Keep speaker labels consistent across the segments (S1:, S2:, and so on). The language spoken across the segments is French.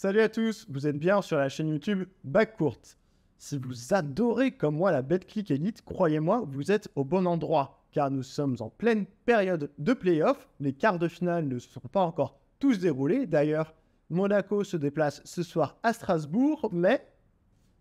S1: Salut à tous, vous êtes bien sur la chaîne YouTube Backcourt. Si vous adorez comme moi la Betclic Elite, croyez-moi, vous êtes au bon endroit, car nous sommes en pleine période de play-off. Les quarts de finale ne se sont pas encore tous déroulés. D'ailleurs, Monaco se déplace ce soir à Strasbourg, mais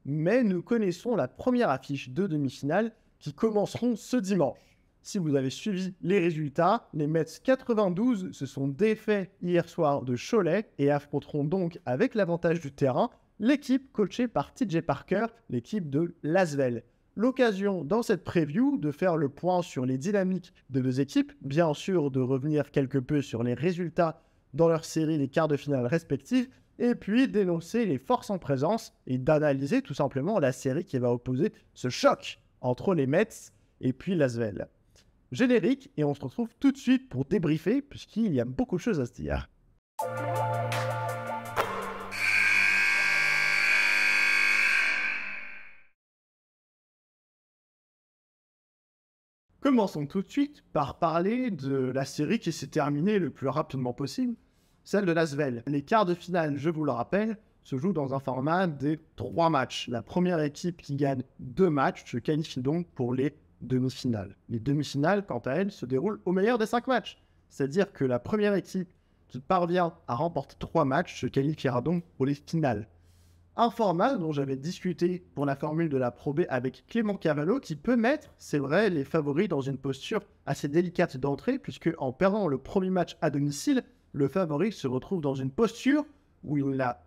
S1: nous connaissons la première affiche de demi-finale qui commenceront ce dimanche. Si vous avez suivi les résultats, les Mets 92 se sont défaits hier soir de Cholet et affronteront donc avec l'avantage du terrain l'équipe coachée par TJ Parker, l'équipe de Lasvel. L'occasion dans cette preview de faire le point sur les dynamiques de deux équipes, bien sûr de revenir quelque peu sur les résultats dans leur série des quarts de finale respectives, et puis d'énoncer les forces en présence et d'analyser tout simplement la série qui va opposer ce choc entre les Mets et puis Lasvel. Générique, et on se retrouve tout de suite pour débriefer, puisqu'il y a beaucoup de choses à se dire. Commençons tout de suite par parler de la série qui s'est terminée le plus rapidement possible, celle de Lasvel. Les quarts de finale, je vous le rappelle, se jouent dans un format des 3 matchs. La première équipe qui gagne 2 matchs se qualifie donc pour les demi-finales. Les demi-finales, quant à elles, se déroulent au meilleur des 5 matchs. C'est-à-dire que la première équipe qui parvient à remporter 3 matchs se qualifiera donc pour les finales. Un format dont j'avais discuté pour la formule de la Pro B avec Clément Cavallo qui peut mettre, c'est vrai, les favoris dans une posture assez délicate d'entrée, puisque en perdant le premier match à domicile, le favori se retrouve dans une posture où il n'a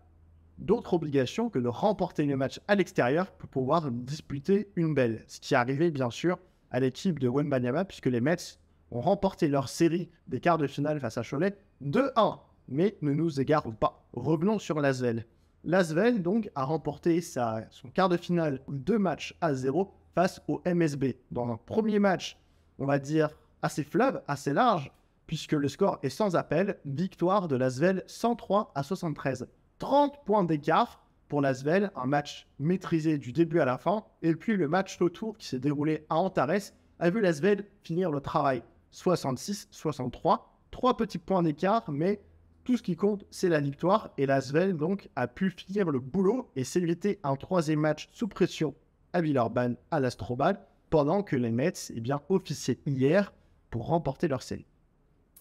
S1: d'autre obligation que de remporter le match à l'extérieur pour pouvoir disputer une belle. Ce qui est arrivé bien sûr à l'équipe de Wembanyama puisque les Mets ont remporté leur série des quarts de finale face à Cholet 2-1. Mais ne nous égarons pas. Revenons sur Lasvel. Lasvel donc a remporté son quart de finale 2 matchs à 0 face au MSB. Dans un premier match, on va dire assez fleuve, assez large, puisque le score est sans appel. Victoire de Lasvel 103-73. 30 points d'écart pour Lasvel, un match maîtrisé du début à la fin. Et puis le match retour qui s'est déroulé à Antares a vu Lasvel finir le travail 66-63. 3 petits points d'écart, mais tout ce qui compte, c'est la victoire. Et Lasvel donc a pu finir le boulot et s'éviter un 3e match sous pression à Villeurbanne, à l'Astrobal, pendant que les Mets officiaient hier pour remporter leur série.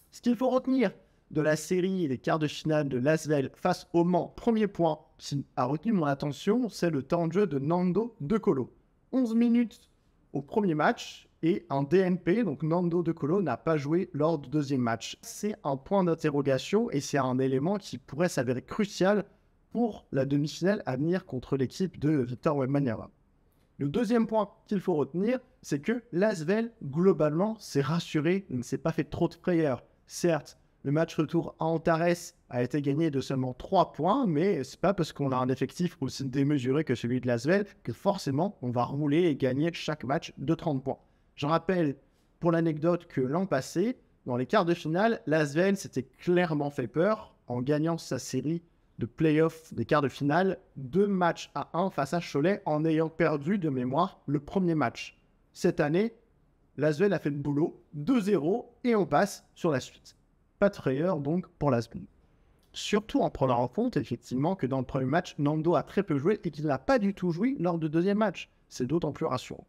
S1: Ce qu'il faut retenir de la série des quarts de finale de Lasvel face au Mans, premier point qui a retenu mon attention, c'est le temps de jeu de Nando De Colo. 11 minutes au premier match et un DNP, donc Nando De Colo n'a pas joué lors du deuxième match. C'est un point d'interrogation et c'est un élément qui pourrait s'avérer crucial pour la demi-finale à venir contre l'équipe de Victor Wembanyama. Le deuxième point qu'il faut retenir, c'est que Lasvel, globalement, s'est rassuré, il ne s'est pas fait trop de frayeur. Certes, le match retour à Antares a été gagné de seulement 3 points, mais c'est pas parce qu'on a un effectif aussi démesuré que celui de Lasvel que forcément on va rouler et gagner chaque match de 30 points. Je rappelle pour l'anecdote que l'an passé, dans les quarts de finale, Lasvel s'était clairement fait peur en gagnant sa série de play-off des quarts de finale 2 matchs à 1 face à Cholet en ayant perdu de mémoire le premier match. Cette année, Lasvel a fait le boulot 2-0 et on passe sur la suite. Pas de frayeur donc pour Lasvel. Surtout en prenant en compte effectivement que dans le premier match, Nando a très peu joué et qu'il n'a pas du tout joué lors du deuxième match. C'est d'autant plus rassurant.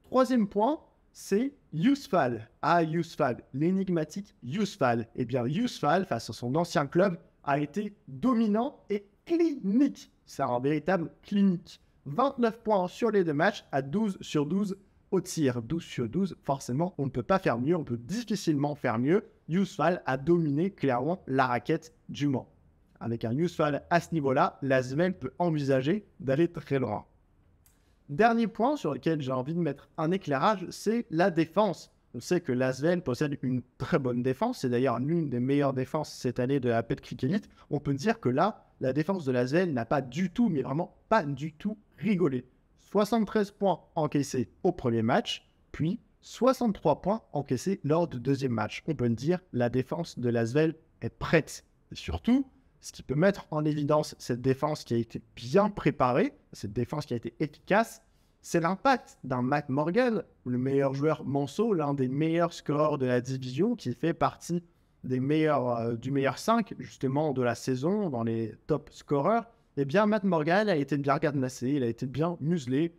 S1: Troisième point, c'est Yusfal. Ah, Yusfal, l'énigmatique Yusfal. Eh bien, Yusfal, face à son ancien club, a été dominant et clinique. C'est un véritable clinique. 29 points sur les 2 matchs à 12 sur 12 au tir. 12 sur 12, forcément, on ne peut pas faire mieux, on peut difficilement faire mieux. Yusfal a dominé clairement la raquette du Mans. Avec un Yusfal à ce niveau-là, Lasvel peut envisager d'aller très loin. Dernier point sur lequel j'ai envie de mettre un éclairage, c'est la défense. On sait que Lasvel possède une très bonne défense, c'est d'ailleurs l'une des meilleures défenses cette année de la Betclic Elite. On peut dire que là, la défense de Lasvel n'a pas du tout, mais vraiment pas du tout rigolé. 73 points encaissés au premier match, puis 63 points encaissés lors du deuxième match. On peut dire que la défense de Lasvel est prête. Et surtout, ce qui peut mettre en évidence cette défense qui a été bien préparée, cette défense qui a été efficace, c'est l'impact d'un Matt Morgan, le meilleur joueur Monceau, l'un des meilleurs scoreurs de la division, qui fait partie du meilleur 5, justement, de la saison, dans les top scorers, eh bien, Matt Morgan a été bien cadenassé, il a été bien muselé.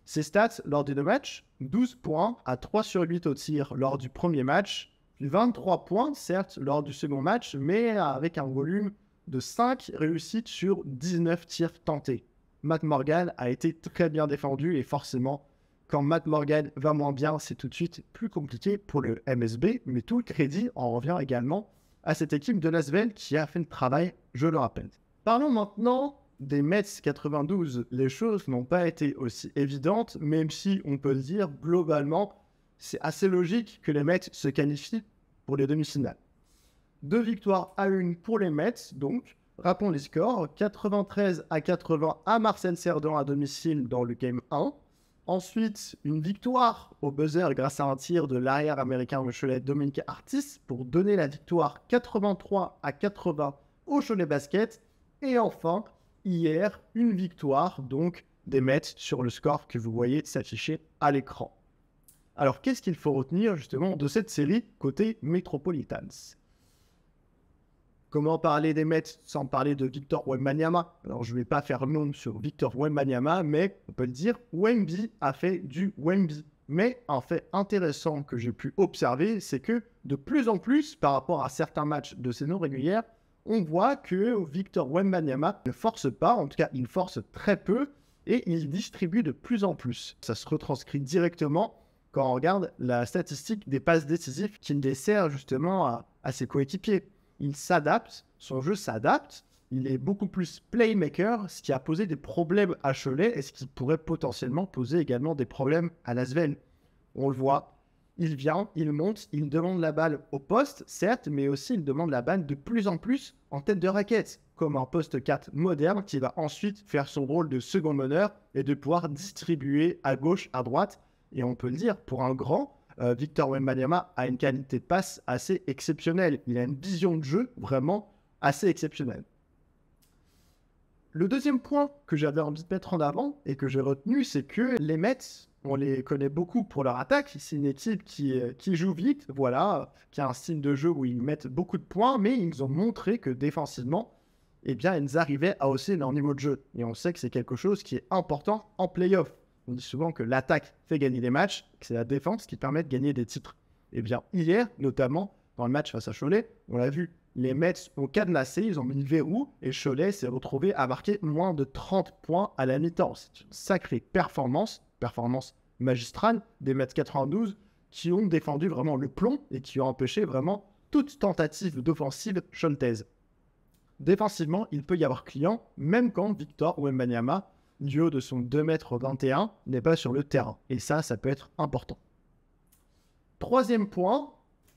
S1: Ses stats lors des deux matchs, 12 points à 3 sur 8 au tir lors du premier match, puis 23 points, certes, lors du second match, mais avec un volume de 5 réussites sur 19 tirs tentés. Matt Morgan a été très bien défendu et forcément, quand Matt Morgan va moins bien, c'est tout de suite plus compliqué pour le MSB, mais tout le crédit en revient également à cette équipe de Lasvel qui a fait le travail, je le rappelle. Parlons maintenant des Mets 92. Les choses n'ont pas été aussi évidentes, même si on peut le dire, globalement, c'est assez logique que les Mets se qualifient pour les demi-finales. 2 victoires à 1 pour les Mets, donc, rappelons les scores, 93-80 à Marcel Cerdan à domicile dans le Game 1. Ensuite, une victoire au buzzer grâce à un tir de l'arrière américain au Cholet Dominique Artis pour donner la victoire 83-80 au Cholet Basket. Et enfin, hier, une victoire donc des Mets sur le score que vous voyez s'afficher à l'écran. Alors, qu'est-ce qu'il faut retenir justement de cette série côté Metropolitans ? Comment parler des Mets sans parler de Victor Wembanyama? Alors, je ne vais pas faire nom sur Victor Wembanyama, mais on peut le dire, Wemby a fait du Wemby. Mais un fait intéressant que j'ai pu observer, c'est que de plus en plus, par rapport à certains matchs de saison régulière, on voit que Victor Wembanyama ne force pas, en tout cas, il force très peu et il distribue de plus en plus. Ça se retranscrit directement quand on regarde la statistique des passes décisives qui dessert justement à ses coéquipiers. Il s'adapte, son jeu s'adapte, il est beaucoup plus playmaker, ce qui a posé des problèmes à Cholet et ce qui pourrait potentiellement poser également des problèmes à Lasvel. On le voit, il vient, il monte, il demande la balle au poste, certes, mais aussi il demande la balle de plus en plus en tête de raquette, comme un poste 4 moderne qui va ensuite faire son rôle de second meneur et de pouvoir distribuer à gauche, à droite. Et on peut le dire, pour un grand, Victor Wembanyama a une qualité de passe assez exceptionnelle. Il a une vision de jeu vraiment assez exceptionnelle. Le deuxième point que j'avais envie de mettre en avant et que j'ai retenu, c'est que les Mets, on les connaît beaucoup pour leur attaque. C'est une équipe qui joue vite, voilà, qui a un style de jeu où ils mettent beaucoup de points, mais ils ont montré que défensivement, eh bien, ils arrivaient à hausser leur niveau de jeu. Et on sait que c'est quelque chose qui est important en play-off. On dit souvent que l'attaque fait gagner des matchs, que c'est la défense qui permet de gagner des titres. Et bien, hier, notamment, dans le match face à Cholet, on l'a vu, les Mets ont cadenassé, ils ont mis le verrou, et Cholet s'est retrouvé à marquer moins de 30 points à la mi-temps. C'est une sacrée performance magistrale des Mets 92, qui ont défendu vraiment le plomb, et qui ont empêché vraiment toute tentative d'offensive choletaise. Défensivement, il peut y avoir client, même quand Victor Wembanyama, du haut de son 2,21 m, n'est pas sur le terrain. Et ça peut être important. Troisième point,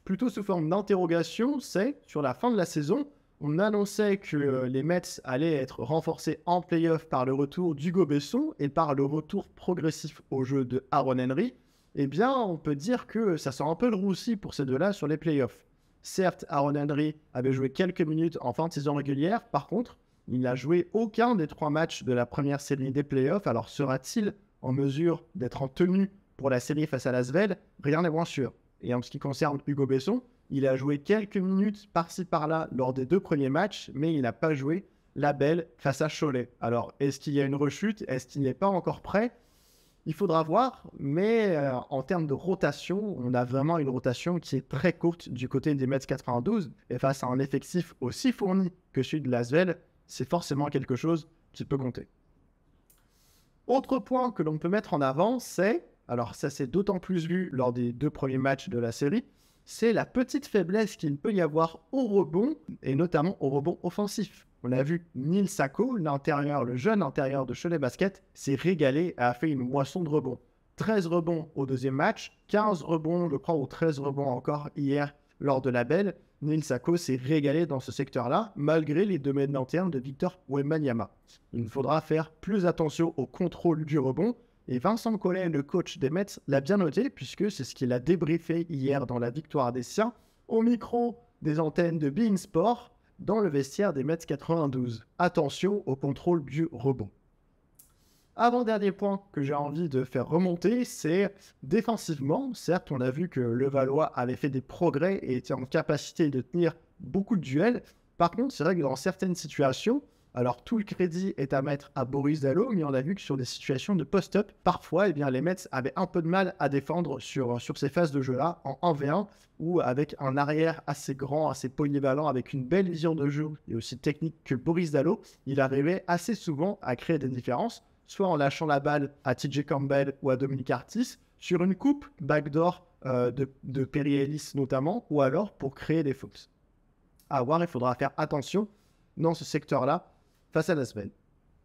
S1: plutôt sous forme d'interrogation, c'est sur la fin de la saison, on annonçait que les Mets allaient être renforcés en play-off par le retour d'Hugo Besson et par le retour progressif au jeu de Aaron Henry. Eh bien, on peut dire que ça sent un peu le roussi pour ces deux-là sur les play-offs. Certes, Aaron Henry avait joué quelques minutes en fin de saison régulière, par contre, il n'a joué aucun des 3 matchs de la première série des playoffs. Alors sera-t-il en mesure d'être en tenue pour la série face à Lasvel? Rien n'est moins sûr. Et en ce qui concerne Hugo Besson, il a joué quelques minutes par-ci par-là lors des 2 premiers matchs, mais il n'a pas joué la belle face à Cholet. Alors, est-ce qu'il y a une rechute? Est-ce qu'il n'est pas encore prêt? Il faudra voir, mais en termes de rotation, on a vraiment une rotation qui est très courte du côté des Mets 92. Et face à un effectif aussi fourni que celui de Lasvel, c'est forcément quelque chose qui peut compter. Autre point que l'on peut mettre en avant, c'est, alors ça s'est d'autant plus vu lors des 2 premiers matchs de la série, c'est la petite faiblesse qu'il peut y avoir au rebond, et notamment au rebond offensif. On a vu Neil Sacco, le jeune intérieur de Cholet Basket, s'est régalé et a fait une moisson de rebonds. 13 rebonds au deuxième match, 15 rebonds, je crois, ou 13 rebonds encore hier lors de la belle. Neil Sacco s'est régalé dans ce secteur-là, malgré les domaines internes de Victor Wembanyama. Il faudra faire plus attention au contrôle du rebond, et Vincent Collet, le coach des Mets, l'a bien noté, puisque c'est ce qu'il a débriefé hier dans la victoire des siens, au micro des antennes de beIN Sport, dans le vestiaire des Mets 92. Attention au contrôle du rebond. Avant-dernier point que j'ai envie de faire remonter, c'est défensivement. Certes, on a vu que Levallois avait fait des progrès et était en capacité de tenir beaucoup de duels. Par contre, c'est vrai que dans certaines situations, alors tout le crédit est à mettre à Boris Dalot, mais on a vu que sur des situations de post-up, parfois, eh bien, les Mets avaient un peu de mal à défendre sur ces phases de jeu-là, en 1v1, ou avec un arrière assez grand, assez polyvalent, avec une belle vision de jeu et aussi technique que Boris Dalot, il arrivait assez souvent à créer des différences, soit en lâchant la balle à TJ Campbell ou à Dominic Artis, sur une coupe backdoor de Perry Ellis notamment, ou alors pour créer des fautes. À voir, il faudra faire attention dans ce secteur-là face à Lasvel.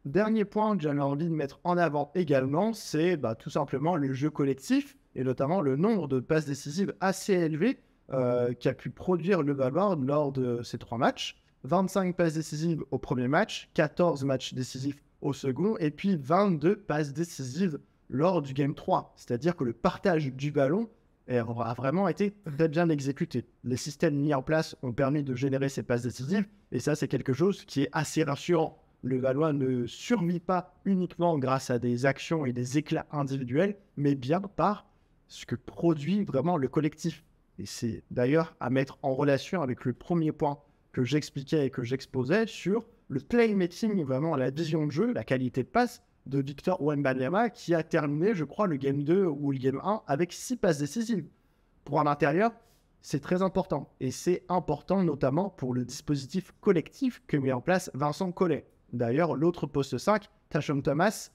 S1: Dernier point que j'avais envie de mettre en avant également, c'est tout simplement le jeu collectif et notamment le nombre de passes décisives assez élevé qu'a pu produire Levallois lors de ces 3 matchs. 25 passes décisives au premier match, 14 matchs décisifs au second, et puis 22 passes décisives lors du Game 3. C'est-à-dire que le partage du ballon a vraiment été très bien exécuté. Les systèmes mis en place ont permis de générer ces passes décisives, et ça, c'est quelque chose qui est assez rassurant. Le Levallois ne survit pas uniquement grâce à des actions et des éclats individuels, mais bien par ce que produit vraiment le collectif. Et c'est d'ailleurs à mettre en relation avec le premier point que j'expliquais et que j'exposais sur le playmaking, vraiment la vision de jeu, la qualité de passe de Victor Wembanyama, qui a terminé, je crois, le Game 2 ou le Game 1 avec 6 passes décisives. Pour un intérieur, c'est très important. Et c'est important notamment pour le dispositif collectif que met en place Vincent Collet. D'ailleurs, l'autre poste 5, Tashon Thomas,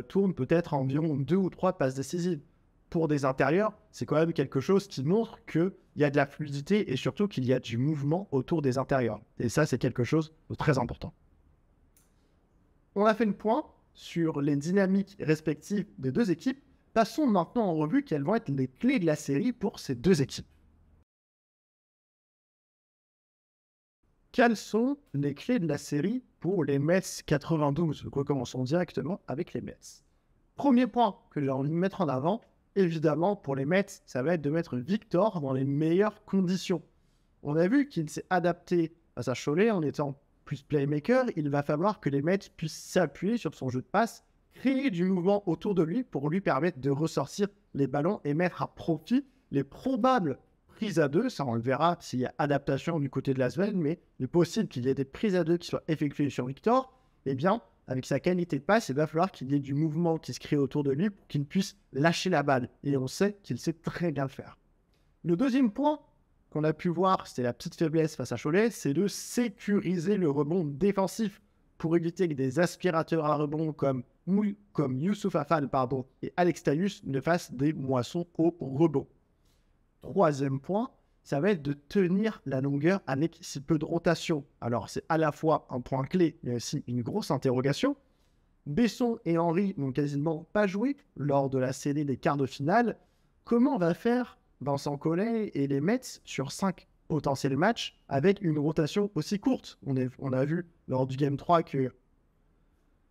S1: tourne peut-être environ 2 ou 3 passes décisives. Pour des intérieurs, c'est quand même quelque chose qui montre qu'il y a de la fluidité et surtout qu'il y a du mouvement autour des intérieurs. Et ça, c'est quelque chose de très important. On a fait le point sur les dynamiques respectives des deux équipes. Passons maintenant en revue quelles vont être les clés de la série pour ces deux équipes. Quelles sont les clés de la série pour les Mets 92? Recommençons directement avec les Mets. Premier point que j'ai envie de mettre en avant, évidemment, pour les Mets, ça va être de mettre Victor dans les meilleures conditions. On a vu qu'il s'est adapté à sa Cholet en étant plus playmaker. Il va falloir que les Mets puissent s'appuyer sur son jeu de passe, créer du mouvement autour de lui pour lui permettre de ressortir les ballons et mettre à profit les probables prises à deux. Ça, on le verra s'il y a adaptation du côté de Lasvel, mais il est possible qu'il y ait des prises à deux qui soient effectuées sur Victor. Eh bien, avec sa qualité de passe, il va falloir qu'il y ait du mouvement qui se crée autour de lui pour qu'il puisse lâcher la balle. Et on sait qu'il sait très bien le faire. Le deuxième point qu'on a pu voir, c'était la petite faiblesse face à Cholet, c'est de sécuriser le rebond défensif pour éviter que des aspirateurs à rebond comme Youssouf Afal et Alex Tayus ne fassent des moissons au rebond. Troisième point, ça va être de tenir la longueur avec si peu de rotation. Alors, c'est à la fois un point clé, mais aussi une grosse interrogation. Besson et Henry n'ont quasiment pas joué lors de la série des quarts de finale. Comment va faire Vincent Collet et les Mets sur 5 potentiels matchs avec une rotation aussi courte? On a vu lors du Game 3 que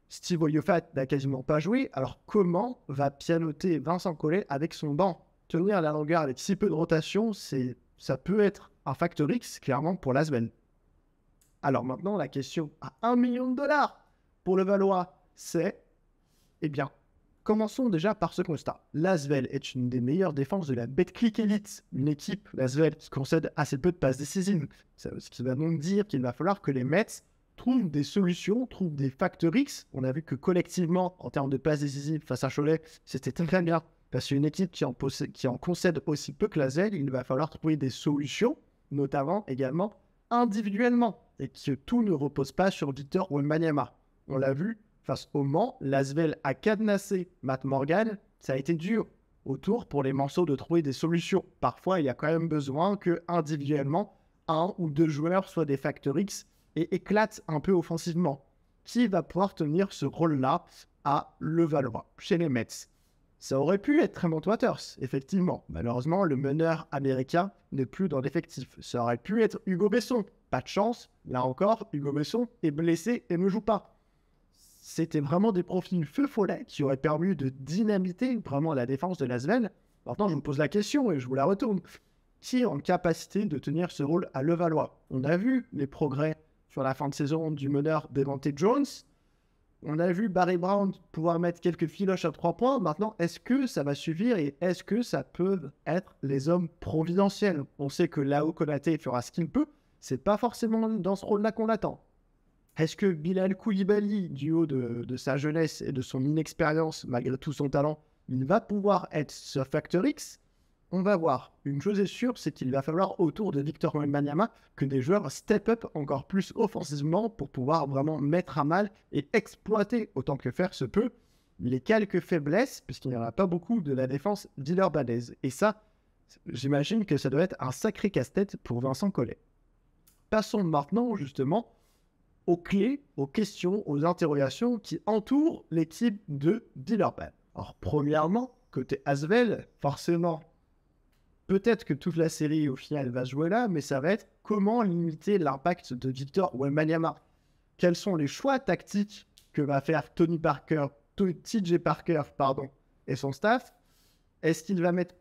S1: Steve Oyofat n'a quasiment pas joué. Alors, comment va pianoter Vincent Collet avec son banc? Tenir la longueur avec si peu de rotation, ça peut être un facteur X, clairement, pour Lasvel. Alors maintenant, la question à $1 million pour le Levallois, c'est, eh bien, commençons déjà par ce constat. Lasvel est une des meilleures défenses de la Betclic Elite, une équipe, Lasvel, qui concède assez peu de passes décisives. Ce qui va donc dire qu'il va falloir que les Mets trouvent des solutions, trouvent des facteurs X. On a vu que collectivement, en termes de passes décisives face à Cholet, c'était très bien. Parce qu'une équipe qui en concède aussi peu que Lasvel, il va falloir trouver des solutions, notamment également individuellement, et que tout ne repose pas sur Victor Wembanyama. On l'a vu, face au Mans, Lasvel a cadenassé Matt Morgan, ça a été dur autour pour les morceaux de trouver des solutions. Parfois, il y a quand même besoin que individuellement, 1 ou 2 joueurs soient des facteurs X et éclatent un peu offensivement. Qui va pouvoir tenir ce rôle-là à Levallois, chez les Mets? Ça aurait pu être Tremont Waters, effectivement. Malheureusement, le meneur américain n'est plus dans l'effectif. Ça aurait pu être Hugo Besson. Pas de chance. Là encore, Hugo Besson est blessé et ne joue pas. C'était vraiment des profils feu follet qui auraient permis de dynamiter vraiment la défense de Lasvel. Maintenant, je me pose la question et je vous la retourne. Qui est en capacité de tenir ce rôle à Levallois? On a vu les progrès sur la fin de saison du meneur Devante Jones. On a vu Barry Brown pouvoir mettre quelques filoches à 3 points. Maintenant, est-ce que ça va suffire et est-ce que ça peut être les hommes providentiels? On sait que Lao Konaté fera ce qu'il peut. C'est pas forcément dans ce rôle-là qu'on l'attend. Est-ce que Bilal Koulibaly, du haut de sa jeunesse et de son inexpérience, malgré tout son talent, il va pouvoir être ce facteur X? On va voir. Une chose est sûre, c'est qu'il va falloir autour de Victor Wembanyama que des joueurs step up encore plus offensivement pour pouvoir vraiment mettre à mal et exploiter autant que faire se peut les quelques faiblesses, puisqu'il n'y en a pas beaucoup, de la défense villeurbannaise. Et ça, j'imagine que ça doit être un sacré casse-tête pour Vincent Collet. Passons maintenant justement aux clés, aux questions, aux interrogations qui entourent l'équipe de Villeurbanne. Alors premièrement, côté Asvel, forcément, peut-être que toute la série, au final, va se jouer là, mais ça va être comment limiter l'impact de Victor Wembanyama. Quels sont les choix tactiques que va faire TJ Parker, et son staff? Est-ce qu'il va mettre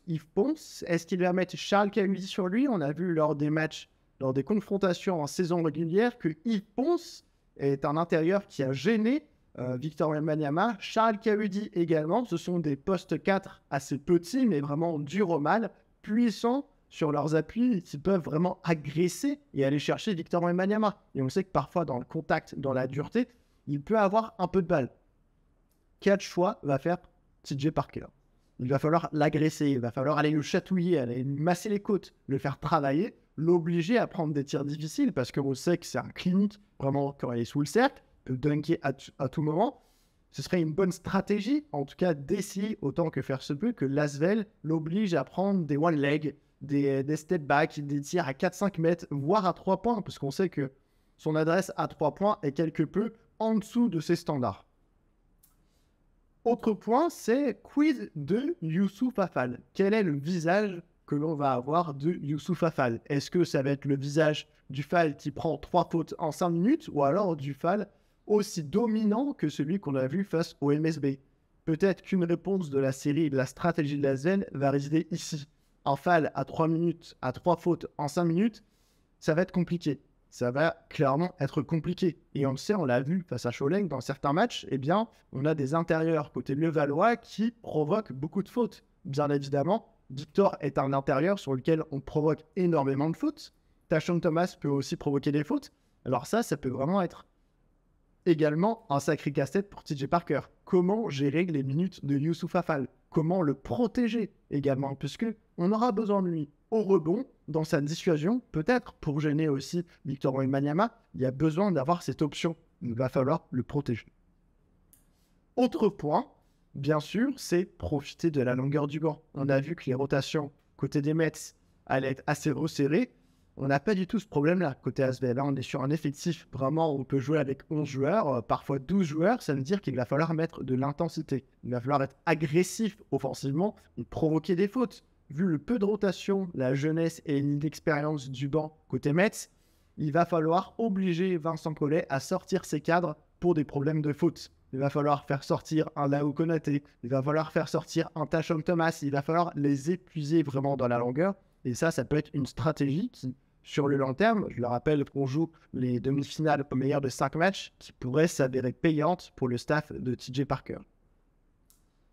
S1: Yves Ponce? Est-ce qu'il va mettre Charles Cahudy sur lui? On a vu lors des matchs, lors des confrontations en saison régulière, que Yves Ponce est un intérieur qui a gêné Victor Wembanyama, Charles Cahudy également. Ce sont des postes 4 assez petits, mais vraiment durs au mal, puissants sur leurs appuis et qui peuvent vraiment agresser et aller chercher Victor Wembanyama. Et on sait que parfois, dans le contact, dans la dureté, il peut avoir un peu de balle. Quel choix va faire TJ Parker? Il va falloir l'agresser, il va falloir aller le chatouiller, aller lui masser les côtes, le faire travailler, l'obliger à prendre des tirs difficiles parce qu'on sait que c'est un clinique, vraiment, quand il est sous le cercle, peut dunker à tout moment. Ce serait une bonne stratégie, en tout cas d'essayer autant que faire se peut, que l'Asvel l'oblige à prendre des one leg, des step back, des tirs à 4-5 mètres, voire à 3 points, parce qu'on sait que son adresse à 3 points est quelque peu en dessous de ses standards. Autre point, c'est quid de Youssouf Afal? Quel est le visage que l'on va avoir de Youssouf Afal? Est-ce que ça va être le visage du Fall qui prend 3 fautes en 5 minutes ou alors du Fall aussi dominant que celui qu'on a vu face au MSB? Peut-être qu'une réponse de la série et de la stratégie de la Zen va résider ici. Un Fall à 3 minutes, à 3 fautes en 5 minutes, ça va être compliqué. Ça va clairement être compliqué. Et on le sait, on l'a vu face à Cholet, dans certains matchs, eh bien, on a des intérieurs côté Levallois qui provoquent beaucoup de fautes. Bien évidemment, Victor est un intérieur sur lequel on provoque énormément de fautes. Tashon Thomas peut aussi provoquer des fautes. Alors ça peut vraiment être également un sacré casse-tête pour TJ Parker. Comment gérer les minutes de Youssouf Afal? Comment le protéger également? Puisque on aura besoin de lui au rebond, dans sa dissuasion, peut-être pour gêner aussi Victor Wembanyama. Il y a besoin d'avoir cette option. Il va falloir le protéger. Autre point, bien sûr, c'est profiter de la longueur du banc. On a vu que les rotations côté des Mets allaient être assez resserrées. On n'a pas du tout ce problème-là côté Asvel. Là, on est sur un effectif vraiment où on peut jouer avec 11 joueurs, parfois 12 joueurs. Ça veut dire qu'il va falloir mettre de l'intensité. Il va falloir être agressif offensivement et provoquer des fautes. Vu le peu de rotation, la jeunesse et l'inexpérience du banc côté Mets, il va falloir obliger Vincent Collet à sortir ses cadres pour des problèmes de faute. Il va falloir faire sortir un Lao Konaté, il va falloir faire sortir un Tashon Thomas, il va falloir les épuiser vraiment dans la longueur. Et ça peut être une stratégie qui, sur le long terme, je le rappelle qu'on joue les demi-finales au meilleur de 5 matchs, qui pourrait s'avérer payante pour le staff de TJ Parker.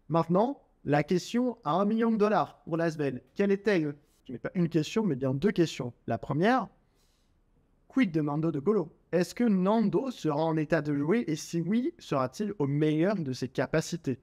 S1: Maintenant, la question à $1 million pour l'Asvel, quelle est-elle? Ce n'est pas une question, mais bien 2 questions. La première, quid de Nando De Colo? Est-ce que Nando sera en état de jouer et si oui, sera-t-il au meilleur de ses capacités?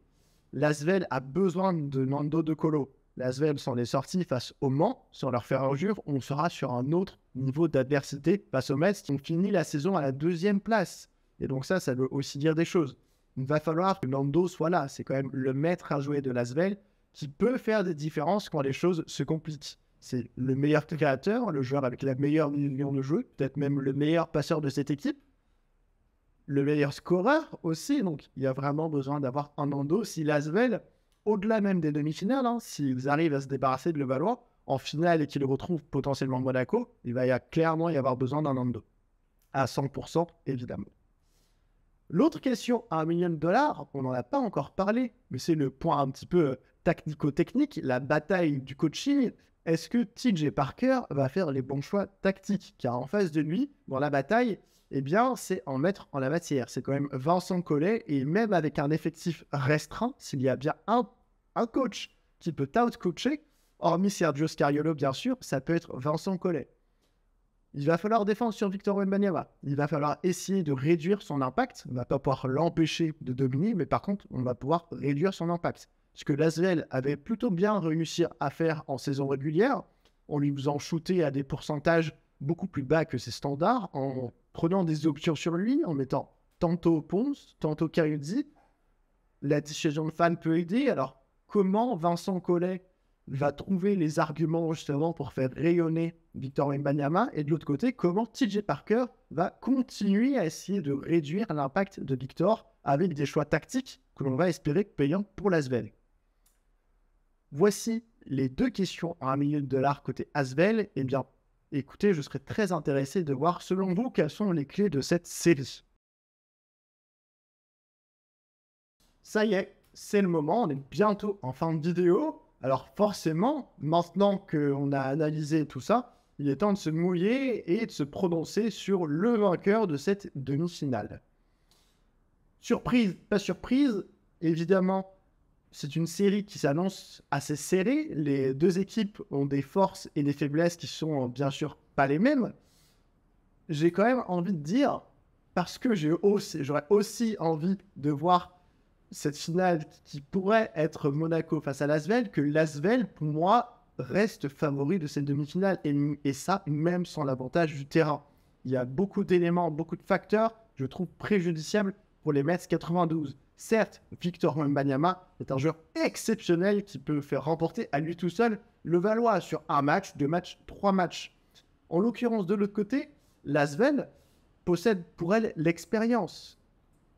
S1: L'Asvel a besoin de Nando De Colo. L'Asvel s'en est sorti face au Mans, sans leur faire injure, on sera sur un autre niveau d'adversité face aux Mets qui ont fini la saison à la 2e place. Et donc ça veut aussi dire des choses. Il va falloir que Nando soit là. C'est quand même le maître à jouer de l'Asvel qui peut faire des différences quand les choses se compliquent. C'est le meilleur créateur, le joueur avec la meilleure vision de jeu, peut-être même le meilleur passeur de cette équipe, le meilleur scoreur aussi. Donc il y a vraiment besoin d'avoir un Nando. Si l'Asvel, au-delà même des demi-finales, s'ils arrivent à se débarrasser de Levallois en finale et qu'ils retrouvent potentiellement Monaco, il va clairement y avoir besoin d'un Nando. À 100%, évidemment. L'autre question à $1 million, on n'en a pas encore parlé, mais c'est le point un petit peu tactico-technique, la bataille du coaching. Est-ce que TJ Parker va faire les bons choix tactiques? Car en face de lui, dans la bataille, eh bien, c'est en mettre en la matière. C'est quand même Vincent Collet, et même avec un effectif restreint, s'il y a bien un coach qui peut out-coacher, hormis Sergio Scariolo, bien sûr, ça peut être Vincent Collet. Il va falloir défendre sur Victor Wembanyama. Il va falloir essayer de réduire son impact. On ne va pas pouvoir l'empêcher de dominer, mais par contre, on va pouvoir réduire son impact. Ce que l'Asvel avait plutôt bien réussi à faire en saison régulière, en lui faisant shooter à des pourcentages beaucoup plus bas que ses standards, en prenant des options sur lui, en mettant tantôt Ponce, tantôt Caruzi. La dissuasion de fans peut aider. Alors, comment Vincent Collet va trouver les arguments justement pour faire rayonner Victor Wembanyama, et de l'autre côté, comment TJ Parker va continuer à essayer de réduire l'impact de Victor avec des choix tactiques que l'on va espérer payants pour l'Asvel. Voici les 2 questions à $1 million côté Asvel. Eh bien, écoutez, je serais très intéressé de voir, selon vous, quelles sont les clés de cette série. Ça y est, c'est le moment, on est bientôt en fin de vidéo. Alors forcément, maintenant qu'on a analysé tout ça, il est temps de se mouiller et de se prononcer sur le vainqueur de cette demi-finale. Surprise, pas surprise, évidemment, c'est une série qui s'annonce assez serrée. Les 2 équipes ont des forces et des faiblesses qui sont bien sûr pas les mêmes. J'ai quand même envie de dire, parce que j'aurais aussi envie de voir cette finale qui pourrait être Monaco face à l'Asvel, que l'Asvel, pour moi, reste favori de cette demi-finale, et ça, même sans l'avantage du terrain. Il y a beaucoup d'éléments, beaucoup de facteurs, je trouve préjudiciables pour les Mets 92. Certes, Victor Wembanyama est un joueur exceptionnel qui peut faire remporter à lui tout seul le Valois sur 1 match, 2 matchs, 3 matchs. En l'occurrence, de l'autre côté, l'Asvel possède pour elle l'expérience.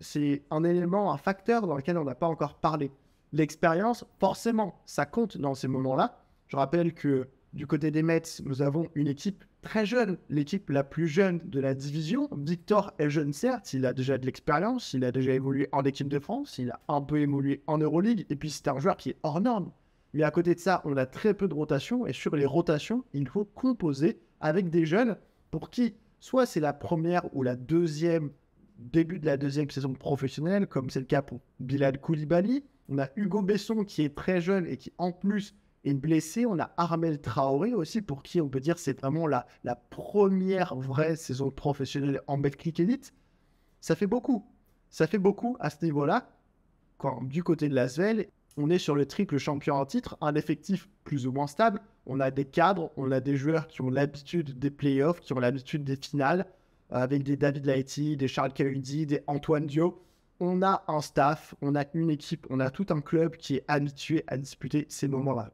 S1: C'est un élément, un facteur dans lequel on n'a pas encore parlé. L'expérience, forcément, ça compte dans ces moments-là. Je rappelle que du côté des Mets, nous avons une équipe très jeune, l'équipe la plus jeune de la division. Victor est jeune, certes, il a déjà de l'expérience, il a déjà évolué en équipe de France, il a un peu évolué en Euroleague, et puis c'est un joueur qui est hors norme. Mais à côté de ça, on a très peu de rotation, et sur les rotations, il faut composer avec des jeunes pour qui, soit c'est la première ou la deuxième début de la 2e saison professionnelle, comme c'est le cas pour Bilal Koulibaly. On a Hugo Besson qui est très jeune et qui en plus est blessé. On a Armel Traoré aussi, pour qui on peut dire c'est vraiment la première vraie saison professionnelle en Betclic Elite. Ça fait beaucoup. Ça fait beaucoup à ce niveau-là. Quand du côté de l'Asvel, on est sur le triple champion en titre, un effectif plus ou moins stable. On a des cadres, on a des joueurs qui ont l'habitude des playoffs, qui ont l'habitude des finales, avec des David Laïti, des Charles Cahuidi, des Antoine Dio. On a un staff, on a une équipe, on a tout un club qui est habitué à disputer ces moments-là.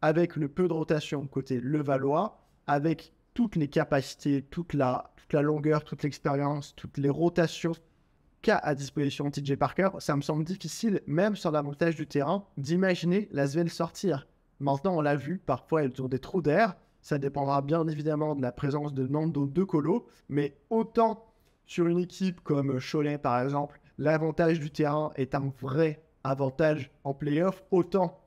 S1: Avec le peu de rotation côté Levallois, avec toutes les capacités, toute la longueur, toute l'expérience, toutes les rotations qu'a à disposition TJ Parker, ça me semble difficile, même sur l'avantage du terrain, d'imaginer l'Asvel sortir. Maintenant, on l'a vu, parfois elles ont des trous d'air. Ça dépendra bien évidemment de la présence de Nando De Colo, mais autant sur une équipe comme Cholet par exemple, l'avantage du terrain est un vrai avantage en play-off, autant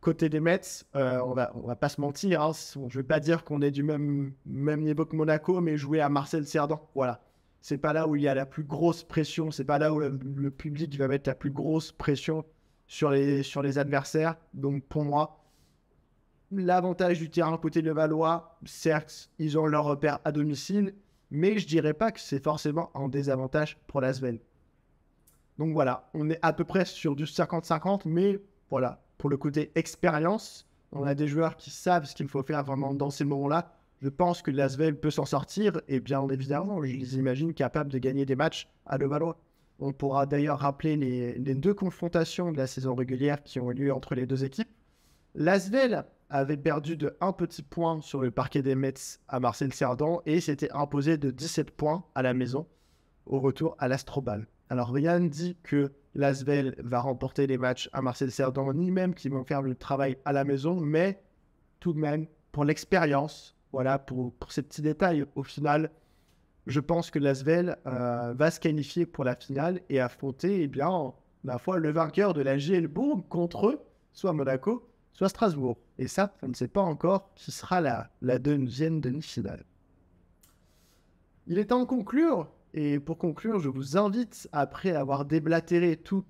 S1: côté des Mets, on va pas se mentir, hein, je ne vais pas dire qu'on est du même niveau que Monaco, mais jouer à Marcel Cerdan, voilà. C'est pas là où il y a la plus grosse pression, c'est pas là où le public va mettre la plus grosse pression sur les adversaires. Donc pour moi, l'avantage du terrain côté Levallois, certes, ils ont leur repère à domicile, mais je dirais pas que c'est forcément un désavantage pour l'Asvel. Donc voilà, on est à peu près sur du 50-50, mais voilà, pour le côté expérience, on a des joueurs qui savent ce qu'il faut faire vraiment dans ces moments-là. Je pense que l'Asvel peut s'en sortir, et bien évidemment, je les imagine capables de gagner des matchs à Levallois. On pourra d'ailleurs rappeler les 2 confrontations de la saison régulière qui ont eu lieu entre les 2 équipes. L'Asvel avait perdu de 1 petit point sur le parquet des Mets à Marcel Cerdan et s'était imposé de 17 points à la maison au retour à l'Astrobal. Alors rien ne dit que l'Asvel va remporter les matchs à Marcel Cerdan, ni même qu'ils vont faire le travail à la maison, mais tout de même, pour l'expérience, voilà, pour ces petits détails, au final, je pense que l'Asvel va se qualifier pour la finale et affronter, eh bien, ma foi, le vainqueur de la GL Bourg contre eux, soit Monaco, soit Strasbourg. Et ça, on ne sait pas encore qui sera la 2e demi-finale. Il est temps de conclure. Et pour conclure, je vous invite, après avoir déblatéré tous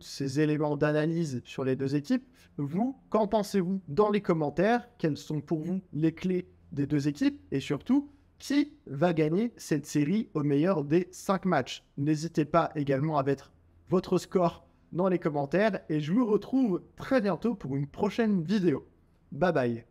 S1: ces éléments d'analyse sur les deux équipes, vous, qu'en pensez-vous dans les commentaires? Quelles sont pour vous les clés des deux équipes? Et surtout, qui va gagner cette série au meilleur des 5 matchs? N'hésitez pas également à mettre votre score dans les commentaires. Et je vous retrouve très bientôt pour une prochaine vidéo. Bye bye.